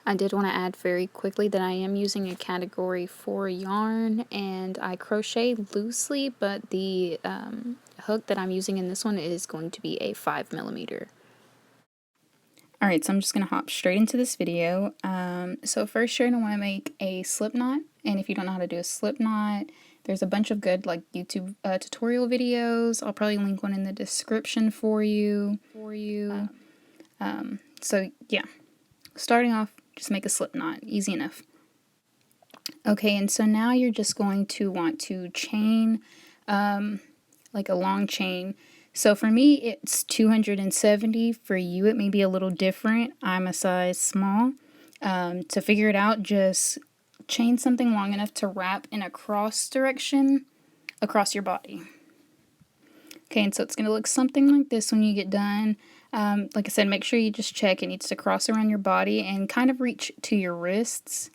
I did want to add very quickly that I am using a category 4 yarn, and I crochet loosely, but the hook that I'm using in this one is going to be a 5mm. Alright, so I'm just going to hop straight into this video. So first you're going to want to make a slip knot, and if you don't know how to do a slip knot, there's a bunch of good like YouTube tutorial videos. I'll probably link one in the description for you. So yeah, starting off, just make a slip knot, easy enough. Okay, and so now you're just going to want to chain like a long chain. So for me it's 270. For you it may be a little different. I'm a size small. To figure it out, just chain something long enough to wrap in a cross direction across your body. Okay, and so it's going to look something like this when you get done. Like I said, make sure you just check. It needs to cross around your body and kind of reach to your wrists,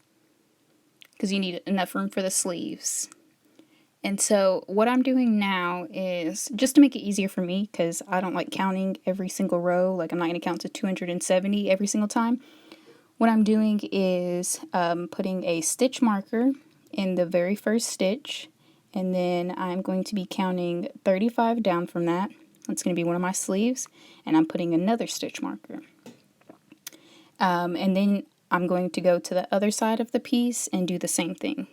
because you need enough room for the sleeves. And so what I'm doing now is, just to make it easier for me, because I don't like counting every single row, like I'm not going to count to 270 every single time. What I'm doing is putting a stitch marker in the very first stitch, and then I'm going to be counting 35 down from that. That's going to be one of my sleeves, and I'm putting another stitch marker. And then I'm going to go to the other side of the piece and do the same thing.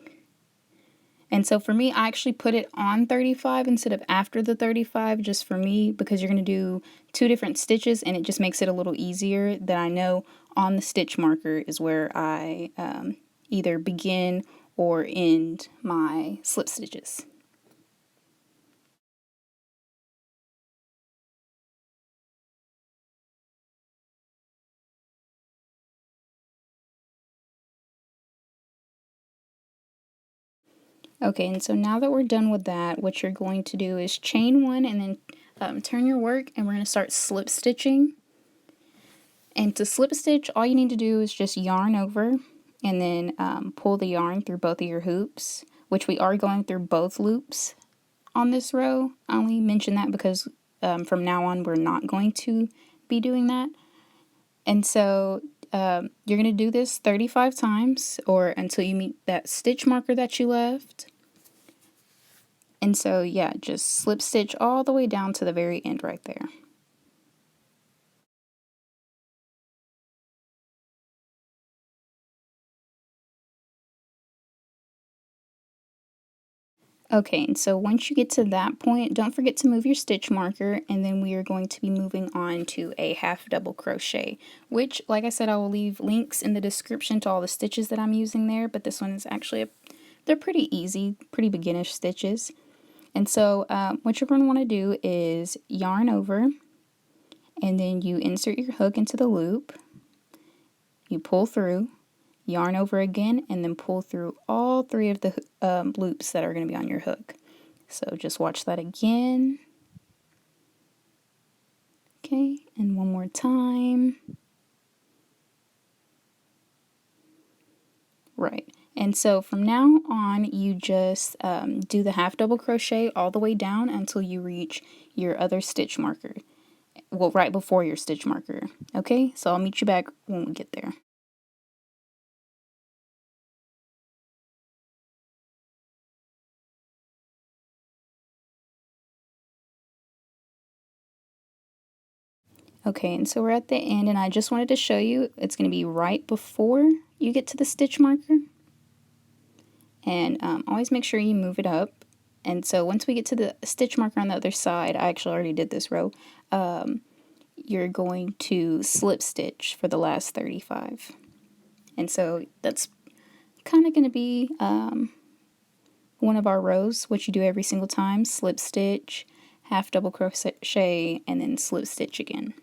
And so for me, I actually put it on 35 instead of after the 35, just for me, because you're going to do 2 different stitches and it just makes it a little easier that I know on the stitch marker is where I either begin or end my slip stitches. Okay, and so now that we're done with that, what you're going to do is chain 1 and then turn your work, and we're going to start slip stitching. And to slip stitch, all you need to do is just yarn over and then pull the yarn through both of your hoops, which we are going through both loops on this row. I only mention that because from now on we're not going to be doing that. And so you're going to do this 35 times, or until you meet that stitch marker that you left. And so yeah, just slip stitch all the way down to the very end right there. Okay, and so once you get to that point, don't forget to move your stitch marker, and then we are going to be moving on to a half double crochet, which, like I said, I will leave links in the description to all the stitches that I'm using there, but this one is actually, they're pretty easy, pretty beginnish stitches. And so what you're going to want to do is yarn over, and then you insert your hook into the loop, you pull through, yarn over again, and then pull through all 3 of the loops that are going to be on your hook. So just watch that again. Okay, and one more time. Right, and so from now on you just do the half double crochet all the way down until you reach your other stitch marker. Well, right before your stitch marker. Okay, so I'll meet you back when we get there. Okay, and so we're at the end, and I just wanted to show you it's going to be right before you get to the stitch marker. And always make sure you move it up. And so once we get to the stitch marker on the other side, I actually already did this row, you're going to slip stitch for the last 35. And so that's kind of going to be one of our rows, which you do every single time: slip stitch, half double crochet, and then slip stitch again.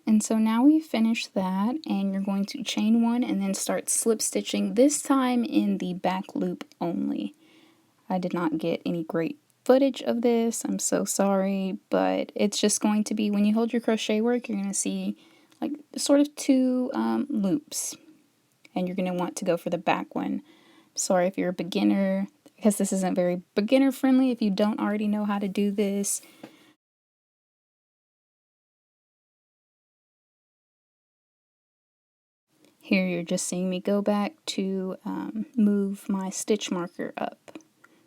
And so now we've finished that, and you're going to chain 1 and then start slip stitching, this time in the back loop only. I did not get any great footage of this, I'm so sorry, but it's just going to be, when you hold your crochet work, you're going to see like sort of 2 loops, and you're going to want to go for the back one. Sorry if you're a beginner, because this isn't very beginner friendly if you don't already know how to do this. Here you're just seeing me go back to move my stitch marker up,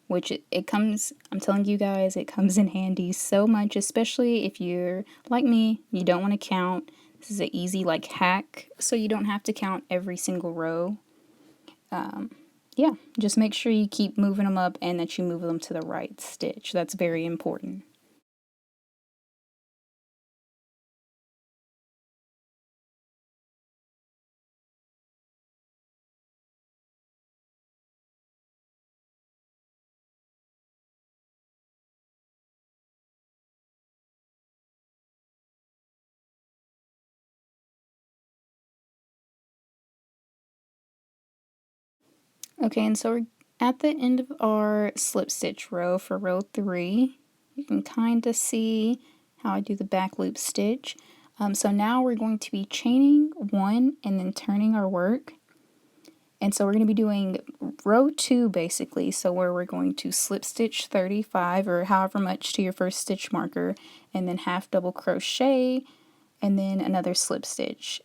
which it comes, I'm telling you guys, it comes in handy so much, especially if you're like me, you don't want to count. This is an easy like hack, so you don't have to count every single row. Yeah, just make sure you keep moving them up and that you move them to the right stitch. That's very important. Okay, and so we're at the end of our slip stitch row for row 3. You can kind of see how I do the back loop stitch. So now we're going to be chaining 1 and then turning our work. And so we're going to be doing row 2 basically, so where we're going to slip stitch 35 or however much to your first stitch marker, and then half double crochet, and then another slip stitch.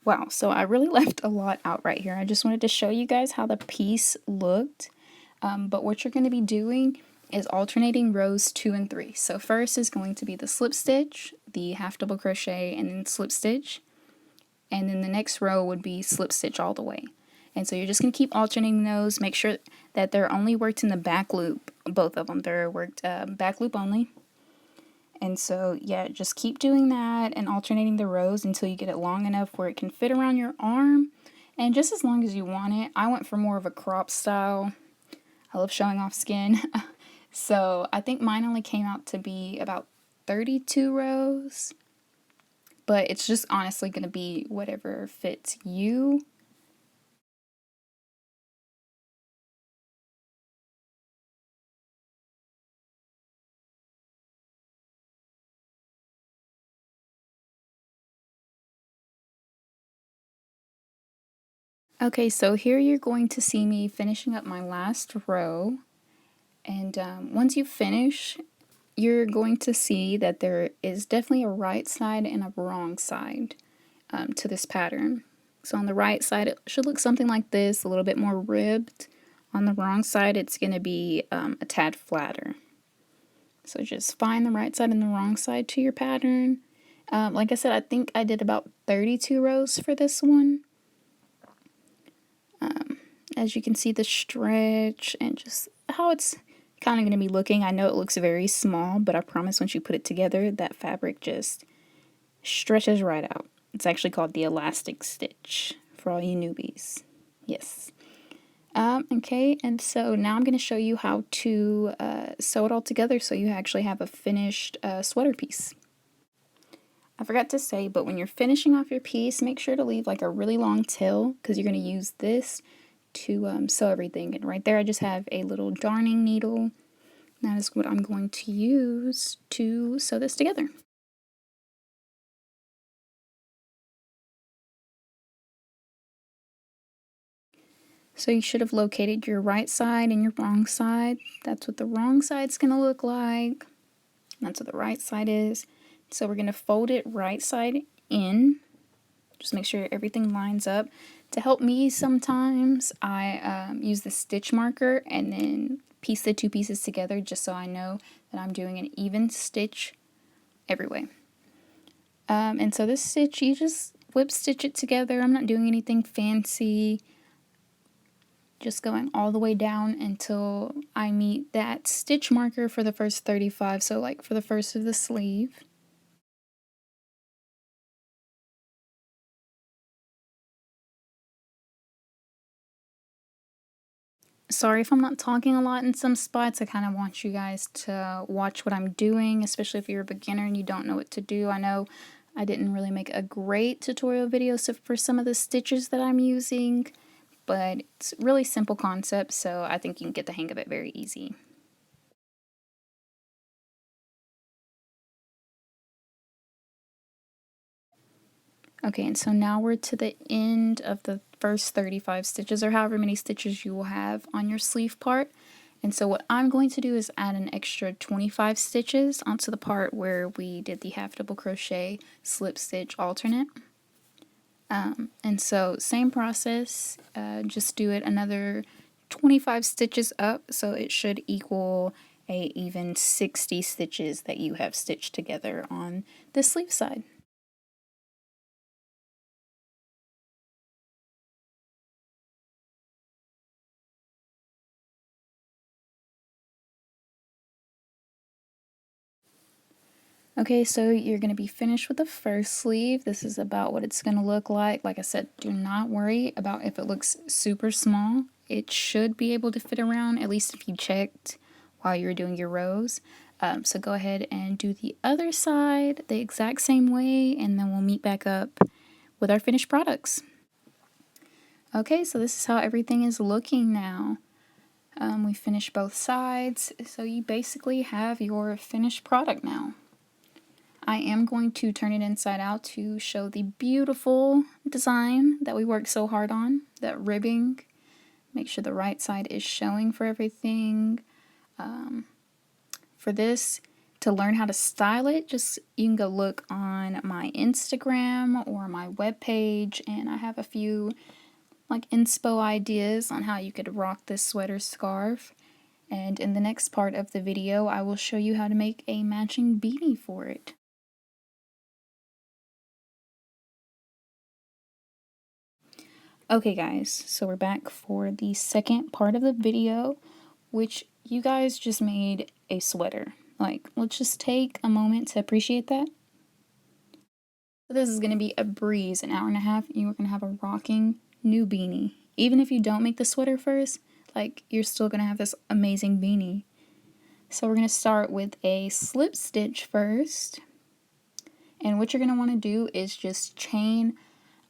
Wow, so I really left a lot out right here. I just wanted to show you guys how the piece looked. But what you're going to be doing is alternating rows 2 and 3. So first is going to be the slip stitch, the half double crochet, and then slip stitch. And then the next row would be slip stitch all the way. And so you're just going to keep alternating those. Make sure that they're only worked in the back loop, both of them. They're worked back loop only. And so, yeah, just keep doing that and alternating the rows until you get it long enough where it can fit around your arm. And just as long as you want it. I went for more of a crop style. I love showing off skin. So I think mine only came out to be about 32 rows. But it's just honestly going to be whatever fits you. Okay, so here you're going to see me finishing up my last row. And once you finish, you're going to see that there is definitely a right side and a wrong side to this pattern. So on the right side, it should look something like this, a little bit more ribbed. On the wrong side, it's going to be a tad flatter. So just find the right side and the wrong side to your pattern. Like I said, I think I did about 32 rows for this one. As you can see, the stretch and just how it's kind of going to be looking. I know it looks very small, but I promise once you put it together, that fabric just stretches right out. It's actually called the elastic stitch for all you newbies. Yes. Okay, and so now I'm going to show you how to sew it all together so you actually have a finished sweater piece. I forgot to say, but when you're finishing off your piece, make sure to leave like a really long tail because you're going to use this to sew everything. And right there I just have a little darning needle. That is what I'm going to use to sew this together. So you should have located your right side and your wrong side. That's what the wrong side's going to look like. That's what the right side is. So we're going to fold it right side in. Just make sure everything lines up. To help me sometimes, I use the stitch marker and then piece the two pieces together just so I know that I'm doing an even stitch every way. And so this stitch, you just whip stitch it together. I'm not doing anything fancy. Just going all the way down until I meet that stitch marker for the first 35, so like for the first of the sleeve. Sorry if I'm not talking a lot in some spots. I kind of want you guys to watch what I'm doing, especially if you're a beginner and you don't know what to do. I know I didn't really make a great tutorial video for some of the stitches that I'm using, but it's really simple concept, so I think you can get the hang of it very easy. Okay, and so now we're to the end of the first 35 stitches, or however many stitches you will have on your sleeve part. And so what I'm going to do is add an extra 25 stitches onto the part where we did the half double crochet slip stitch alternate. And so same process, just do it another 25 stitches up, so it should equal a even 60 stitches that you have stitched together on the sleeve side. Okay, so you're going to be finished with the first sleeve. This is about what it's going to look like. Like I said, do not worry about if it looks super small. It should be able to fit around, at least if you checked while you were doing your rows. So go ahead and do the other side the exact same way, and then we'll meet back up with our finished products. Okay, so this is how everything is looking now. We finished both sides, so you basically have your finished product now. I am going to turn it inside out to show the beautiful design that we worked so hard on, that ribbing. Make sure the right side is showing for everything. For this, to learn how to style it, just you can go look on my Instagram or my webpage, and I have a few like inspo ideas on how you could rock this sweater scarf. And in the next part of the video, I will show you how to make a matching beanie for it. Okay guys, so we're back for the second part of the video, which you guys just made a sweater. Like, let's just take a moment to appreciate that. So this is going to be a breeze, an hour and a half, and you're going to have a rocking new beanie. Even if you don't make the sweater first, like, you're still going to have this amazing beanie. So we're going to start with a slip stitch first. And what you're going to want to do is just chain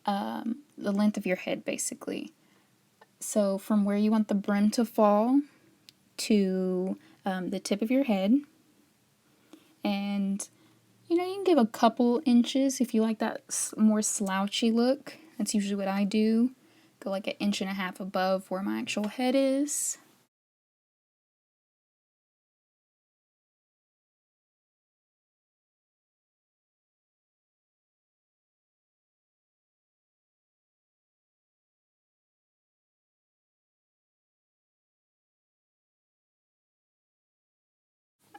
the length of your head, basically. So from where you want the brim to fall to the tip of your head. And, you know, you can give a couple inches if you like that more slouchy look. That's usually what I do. Go like 1.5 inches above where my actual head is.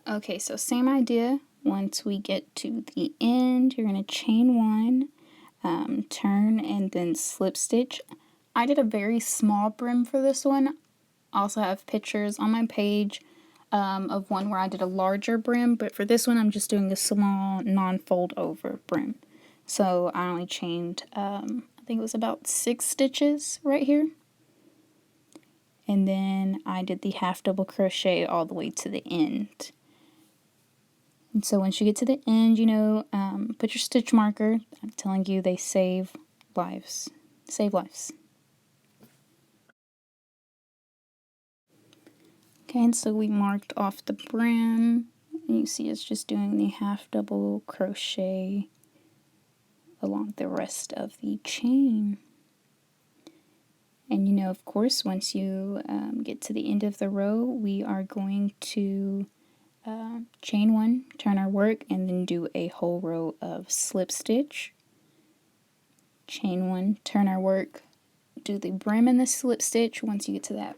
Okay, so same idea. Once we get to the end, you're going to chain one, turn, and then slip stitch. I did a very small brim for this one. I also have pictures on my page of one where I did a larger brim, but for this one I'm just doing a small non-fold over brim. So I only chained, I think it was about 6 stitches right here. And then I did the half double crochet all the way to the end. And so once you get to the end, you know, put your stitch marker. I'm telling you, they save lives. Save lives. Okay, and so we marked off the brim. And you see it's just doing the half double crochet along the rest of the chain. And you know, of course, once you get to the end of the row, we are going to chain one, turn our work, and then do a whole row of slip stitch. Chain one, turn our work, do the brim and the slip stitch. Once you get to that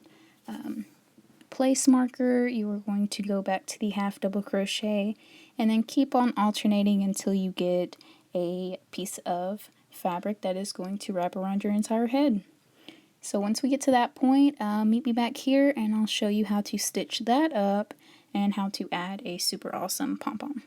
place marker, you are going to go back to the half double crochet and then keep on alternating until you get a piece of fabric that is going to wrap around your entire head. So once we get to that point, meet me back here and I'll show you how to stitch that up and how to add a super awesome pom-pom.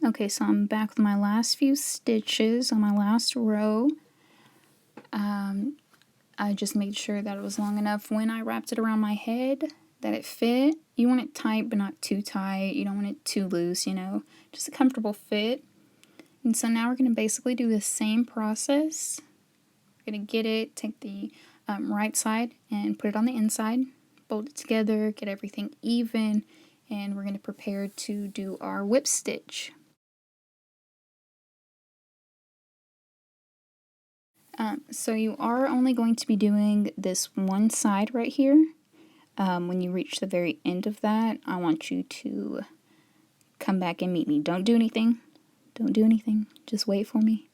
Okay, so I'm back with my last few stitches on my last row. I just made sure that it was long enough when I wrapped it around my head that it fit. You want it tight but not too tight. You don't want it too loose, you know, just a comfortable fit. And so now we're going to basically do the same process. We're going to get it, take the right side and put it on the inside, fold it together, get everything even, and we're going to prepare to do our whip stitch. So you are only going to be doing this one side right here. When you reach the very end of that, I want you to come back and meet me. Don't do anything. Don't do anything. Just wait for me.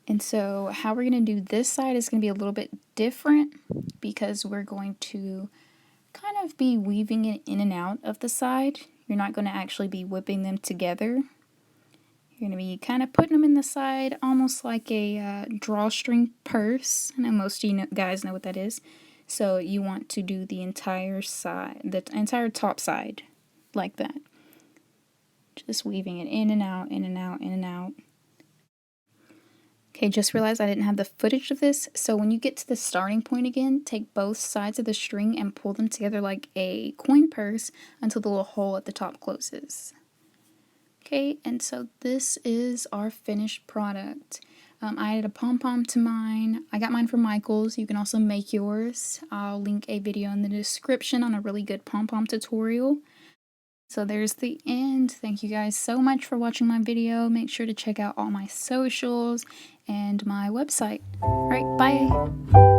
And so how we're going to do this side is going to be a little bit different because we're going to kind of be weaving it in and out of the side. You're not going to actually be whipping them together. You're going to be kind of putting them in the side almost like a drawstring purse. I know most of you guys know what that is. So you want to do the entire side, the entire top side like that. Just weaving it in and out, in and out, in and out. Okay, just realized I didn't have the footage of this, so when you get to the starting point again, take both sides of the string and pull them together like a coin purse until the little hole at the top closes. Okay, and so this is our finished product. I added a pom-pom to mine. I got mine from Michael's. You can also make yours. I'll link a video in the description on a really good pom-pom tutorial. So there's the end. Thank you guys so much for watching my video. Make sure to check out all my socials and my website. Alright, bye!